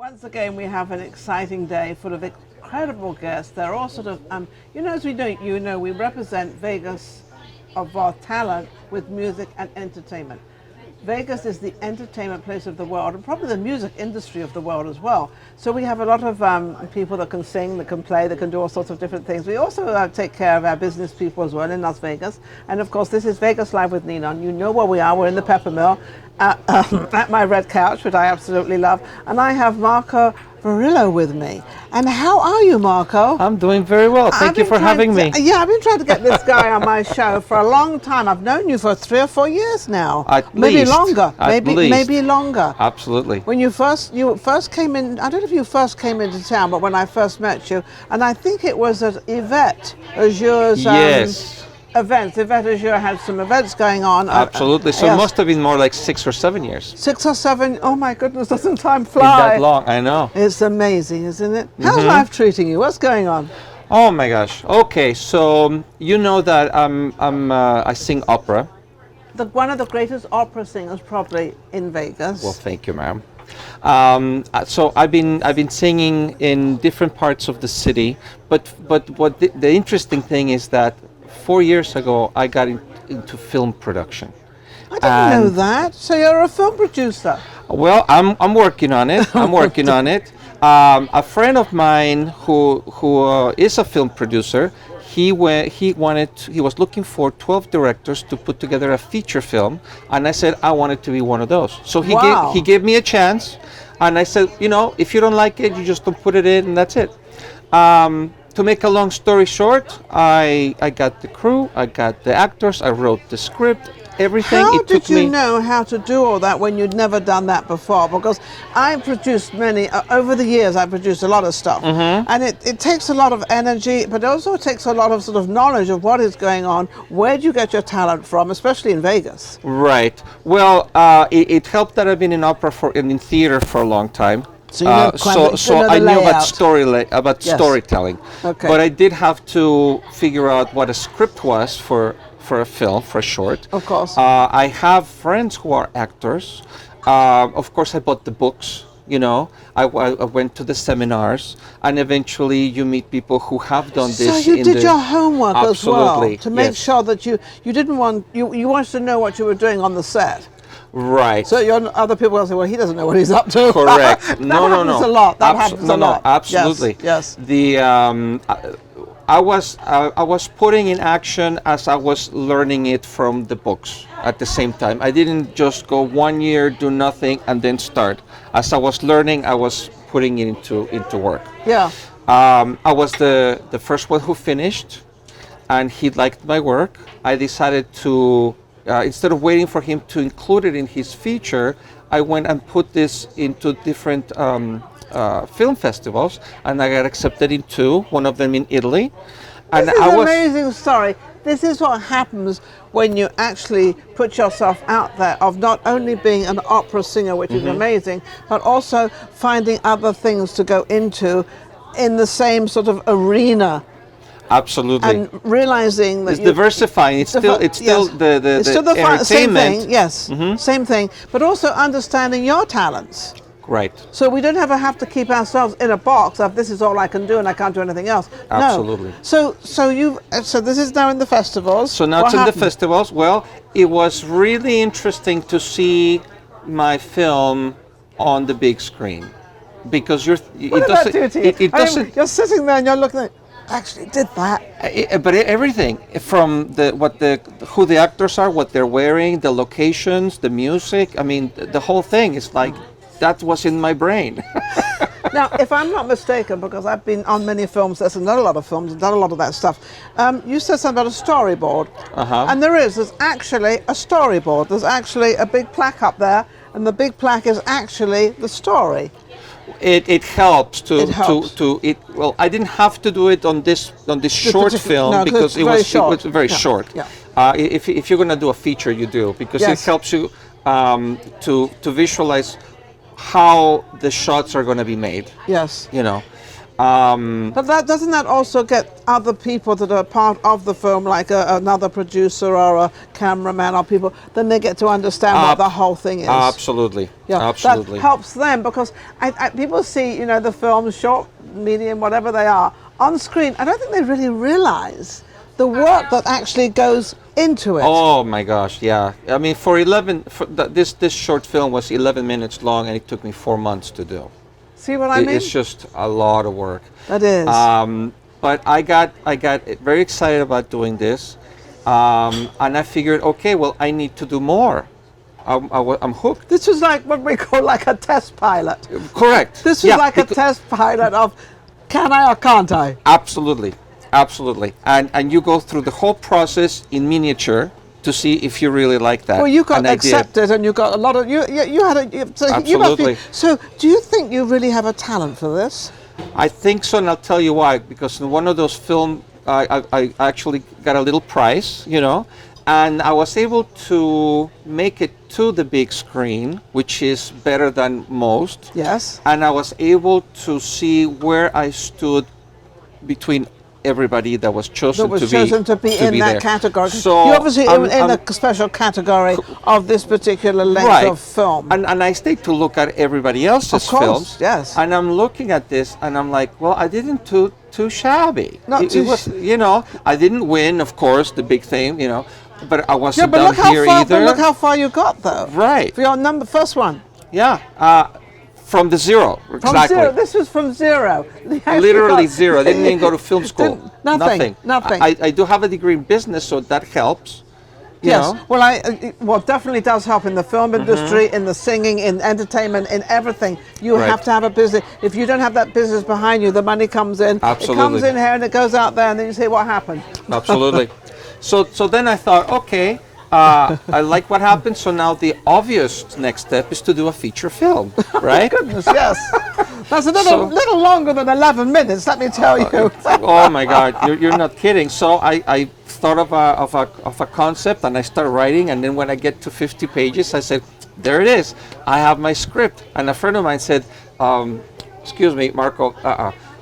Once again, we have an exciting day full of incredible guests. They're all sort of, as we do, we represent Vegas of our talent with music and entertainment. Vegas is the entertainment place of the world and probably the music industry of the world as well. So we have a lot of people that can sing, that can play, that can do all sorts of different things. We also take care of our business people as well in Las Vegas. And of course, this is Vegas Live with Ninon. You know where we are. We're in the Peppermill at my red couch, which I absolutely love. And I have Marco Varela with me. And how are you, Marco? I'm doing very well. Thank you for having me. Yeah, I've been trying to get this guy on my show for a long time. I've known you for 3 or 4 years now. Maybe longer. Maybe longer. Absolutely. When you first came in, I don't know if you first came into town, but when I first met you, and I think it was at Yvette Azure's events. Yvette Azure had some events going on. Absolutely. So yes. It must have been more like 6 or 7 years. 6 or 7. Oh my goodness, doesn't time fly? Been that long, I know. It's amazing, isn't it? How's life treating you? What's going on? Oh my gosh. Okay, so you know that I sing opera. One of the greatest opera singers probably in Vegas. Well, thank you, ma'am. So I've been singing in different parts of the city, but what the interesting thing is that 4 years ago I got into film production. I didn't know that. So you're a film producer? Well, I'm working on it. I'm working on it. A friend of mine who is a film producer, he was looking for 12 directors to put together a feature film, and I said I wanted to be one of those. So he gave me a chance, and I said, if you don't like it, you just don't put it in, and that's it. To make a long story short, I got the crew, I got the actors, I wrote the script, everything. How did you know how to do all that when you'd never done that before? Because I produced many, over the years I produced a lot of stuff. And it takes a lot of energy, but it also takes a lot of sort of knowledge of what is going on. Where do you get your talent from, especially in Vegas? Right. Well, it helped that I've been in opera and in theater for a long time. So, I knew about storytelling, but I did have to figure out what a script was for a film, for a short. Of course. I have friends who are actors. Of course, I bought the books. I went to the seminars, and eventually you meet people who have done this. So you did your homework as well to make yes. sure that you didn't want you wanted to know what you were doing on the set. Right. So other people will say, well, he doesn't know what he's up to. Correct. That happens a lot. That happens a lot. Absolutely. Yes. I was putting in action as I was learning it from the books at the same time. I didn't just go 1 year, do nothing, and then start. As I was learning, I was putting it into work. Yeah. I was the first one who finished, and he liked my work. I decided to. Instead of waiting for him to include it in his feature, I went and put this into different film festivals, and I got accepted in 2, one of them in Italy. And this is an amazing story. This is what happens when you actually put yourself out there, of not only being an opera singer, which is amazing, but also finding other things to go into in the same sort of arena. Absolutely. And realizing that it's diversifying. It's still the entertainment. Same thing. Yes. Same thing. But also understanding your talents. Right. So we don't ever have to keep ourselves in a box of this is all I can do and I can't do anything else. Absolutely. No. So this is now in the festivals. So now it's in the festivals. Well, it was really interesting to see my film on the big screen, because you're sitting there and you're looking at. Actually did that. But everything from who the actors are, what they're wearing, the locations, the music. I mean, the whole thing is like that was in my brain. Now, if I'm not mistaken, because I've been on many film sets and done a lot of films and done a lot of that stuff, you said something about a storyboard. And there's actually a storyboard. There's actually a big plaque up there, and the big plaque is actually the story. It helps to. Well, I didn't have to do it on this short film because it was very short. Yeah. If you're going to do a feature, you do, because it helps you to visualize how the shots are going to be made. Yes. But doesn't that also get other people that are part of the film, like another producer or a cameraman or people, then they get to understand what the whole thing is. Absolutely. Yeah, Absolutely. that helps them because people see, the films, short, medium, whatever they are, on screen. I don't think they really realize the work that actually goes into it. Oh my gosh, yeah. I mean, this short film was 11 minutes long, and it took me 4 months to do. See what I mean? It's just a lot of work. That is. But I got very excited about doing this, and I figured, okay, well, I need to do more. I'm hooked. This was like what we call like a test pilot. Correct. This was like a test pilot of, can I or can't I? Absolutely, absolutely. And you go through the whole process in miniature to see if you really like that. Well, you got and accepted, and you got a lot of you had a. So Absolutely. You must be, so, do you think you really have a talent for this? I think so, and I'll tell you why. Because in one of those films, I actually got a little prize, and I was able to make it to the big screen, which is better than most. Yes. And I was able to see where I stood between everybody that was chosen to be in that there. category. So you're obviously in a special category of this particular length of film. And I stayed to look at everybody else's films. Yes. And I'm looking at this, and I'm like, well, I didn't do too shabby. It was, I didn't win, of course, the big thing, but I wasn't down here either. But look how far you got, though. Right. For your first one. Yeah. From the zero, exactly. From zero. This was from zero. Literally zero. I didn't even go to film school. Nothing. I do have a degree in business, so that helps. Yes. Well, definitely does help in the film industry, in the singing, in entertainment, in everything. You have to have a business. If you don't have that business behind you, the money comes in. Absolutely. It comes in here and it goes out there, and then you say, what happened? Absolutely. So then I thought, okay, I like what happened. So now the obvious next step is to do a feature film, right? Goodness, yes. That's a little longer than 11 minutes, let me tell you. Oh my God, you're not kidding. So I thought of a concept, and I started writing, and then when I get to 50 pages, I said, there it is. I have my script. And a friend of mine said, excuse me, Marco,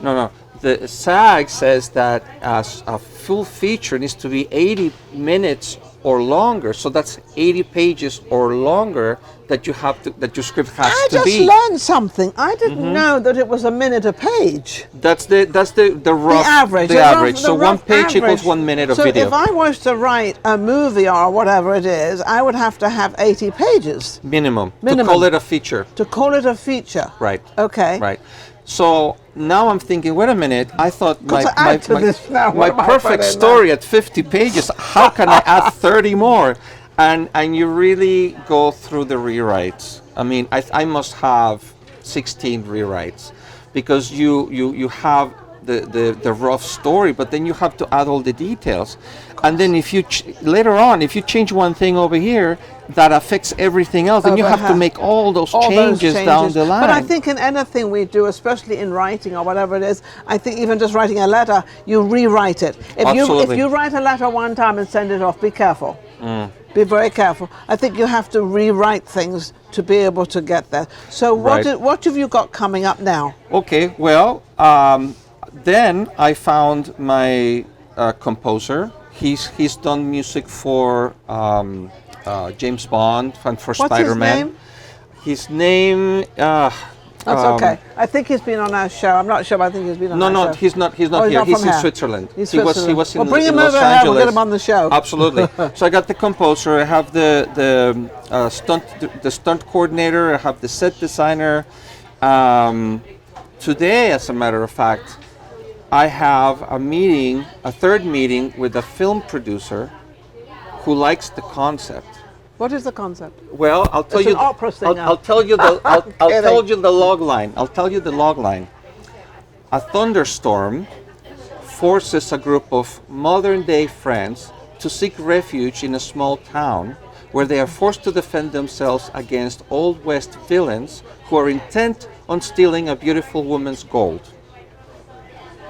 no. The SAG says that a full feature needs to be 80 minutes or longer, so that's 80 pages or longer that your script has to be. I just learned something. I didn't know that it was a minute a page. That's the rough average. The average. So one page equals 1 minute of video. So if I was to write a movie or whatever it is, I would have to have 80 pages. Minimum. To call it a feature. To call it a feature. Right. Okay. Right. So now I'm thinking, wait a minute, I thought my perfect story at 50 pages, how can I add 30 more? And you really go through the rewrites. I mean, I must have 16 rewrites, because you have the rough story, but then you have to add all the details. And then if you later on, if you change one thing over here, that affects everything else, then you have to make all those changes down the line. But I think in anything we do, especially in writing or whatever it is, I think even just writing a letter, you rewrite it. If you write a letter one time and send it off, be careful. Be very careful. I think you have to rewrite things to be able to get there. So what have you got coming up now? Okay, well, then I found my composer. He's done music for James Bond and for Spider-Man. His name? That's okay. I think he's been on our show. I'm not sure, but I think he's been on our show. No, he's not here. He's in Switzerland. He was in Los bring him over Angeles. here. We'll get him on the show. Absolutely. So I got the composer. I have the stunt coordinator. I have the set designer. Today, as a matter of fact, I have a third meeting with a film producer who likes the concept. What is the concept? Well, I'll tell you. I'll tell you the. I'll tell you the log line. I'll tell you the log line. A thunderstorm forces a group of modern-day friends to seek refuge in a small town where they are forced to defend themselves against Old West villains who are intent on stealing a beautiful woman's gold.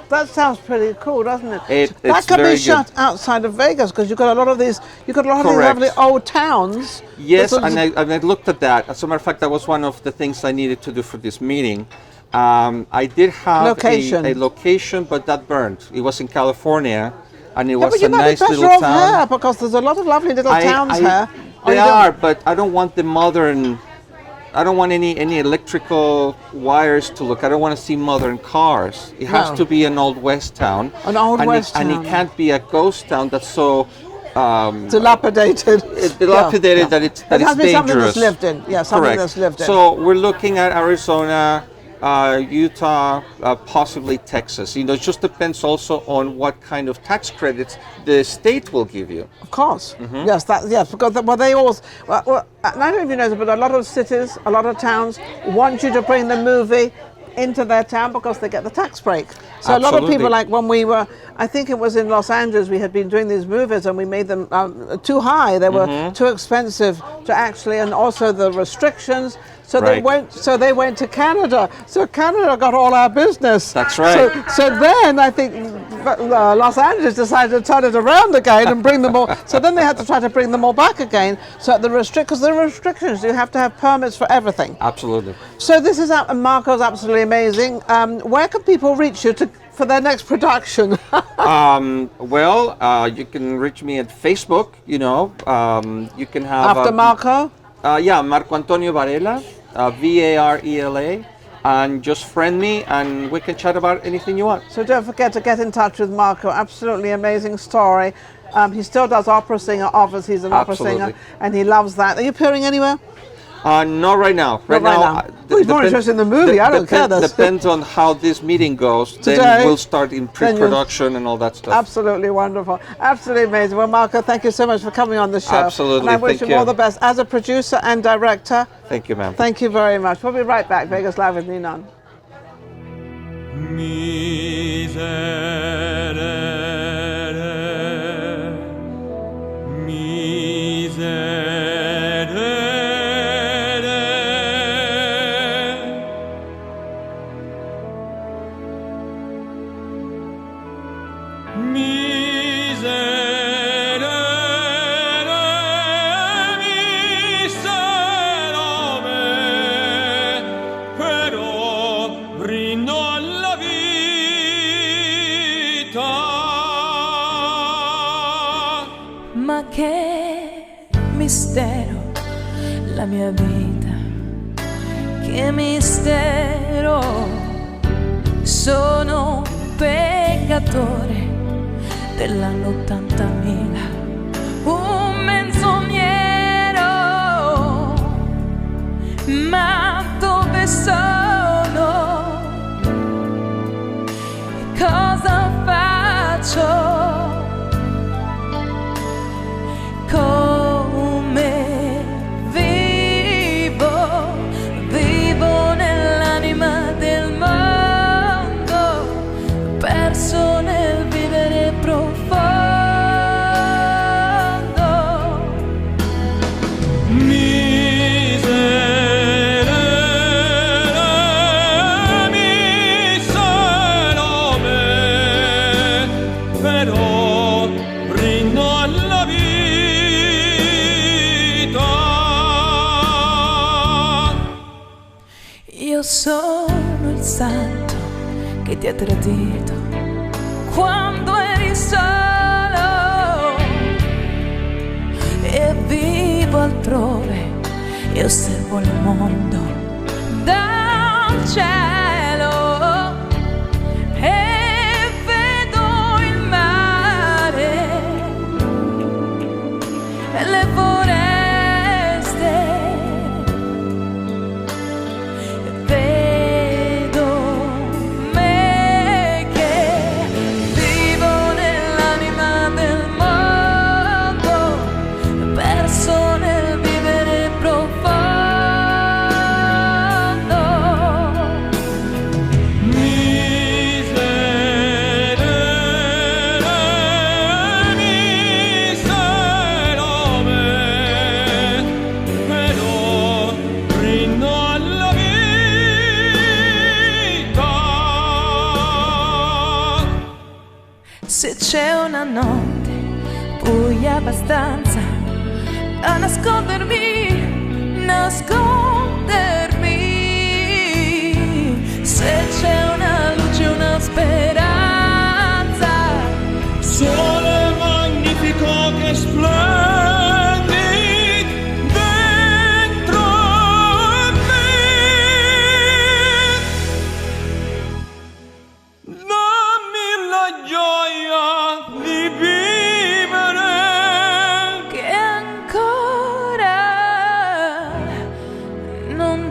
That sounds pretty cool, doesn't it? That could be shot outside of Vegas, because you've got a lot of these. You've got a lot of these lovely old towns. Yes, and I looked at that. As a matter of fact, that was one of the things I needed to do for this meeting. I did have Location. a location, but that burned. It was in California, and it Yeah, was but you a might nice be better little off town. here because there's a lot of lovely little towns here. Or They you don't- are, but I don't want the modern. I don't want any electrical wires to look. I don't want to see modern cars. It has No. to be an old west town. An old west and town. it can't be a ghost town that's so Dilapidated. dilapidated that it's It has to be something dangerous. that's lived in. Yeah, something Correct. that's lived in. So we're looking at Arizona, Utah, possibly Texas. You know, it just depends also on what kind of tax credits the state will give you. Of course, Mm-hmm. yes, because they always. Well, I don't know if you know this, but a lot of cities, a lot of towns want you to bring the movie into their town because they get the tax break. So a lot of Absolutely. people, like when we were, I think it was in Los Angeles, we had been doing these movies and we made them too high. They were Mm-hmm. too expensive to actually, and also the restrictions. So Right. they went to Canada. So Canada got all our business. That's right. So then I think Los Angeles decided to turn it around again and bring them all. So then they had to try to bring them all back again. So because there are restrictions, you have to have permits for everything. Absolutely. So this is Marco's absolutely amazing. Where can people reach you for their next production? You can reach me at Facebook. You know, you can have After Marco? Marco Antonio Varela, Varela, and just friend me, and we can chat about anything you want. So don't forget to get in touch with Marco. Absolutely amazing story. He still does opera singer. Obviously, he's an opera singer, Absolutely. and he loves that. Are you appearing anywhere? Not right now. Not right now. Well, he's more interested in the movie. I don't care. Depends on how this meeting goes. Today, then we'll start in then you- pre-production and all that stuff. Absolutely wonderful. Absolutely amazing. Well, Marco, thank you so much for coming on the show. Absolutely. And I wish Thank you all you. the best as a producer and director. Thank you, ma'am. Thank you very much. We'll be right back. Vegas Live with Ninon. Ma che mistero la mia vita, che mistero, sono un peccatore dell'anno 80.000, un menzognero, ma dove sono e cosa faccio? Come vivo, vivo nell'anima del mondo, perso nel vivere profondo. Però brindo alla vita. Io sono il santo che ti ha tradito quando eri solo, e vivo altrove e osservo il mondo dal cielo e vedo il mare e le foreste. Vedo me che vivo nell'anima del mondo, perso nel vivere profondo. Miserere, però brindo alla vita. Se c'è una notte buia abbastanza a nascondermi, nascondermi, se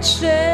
c'è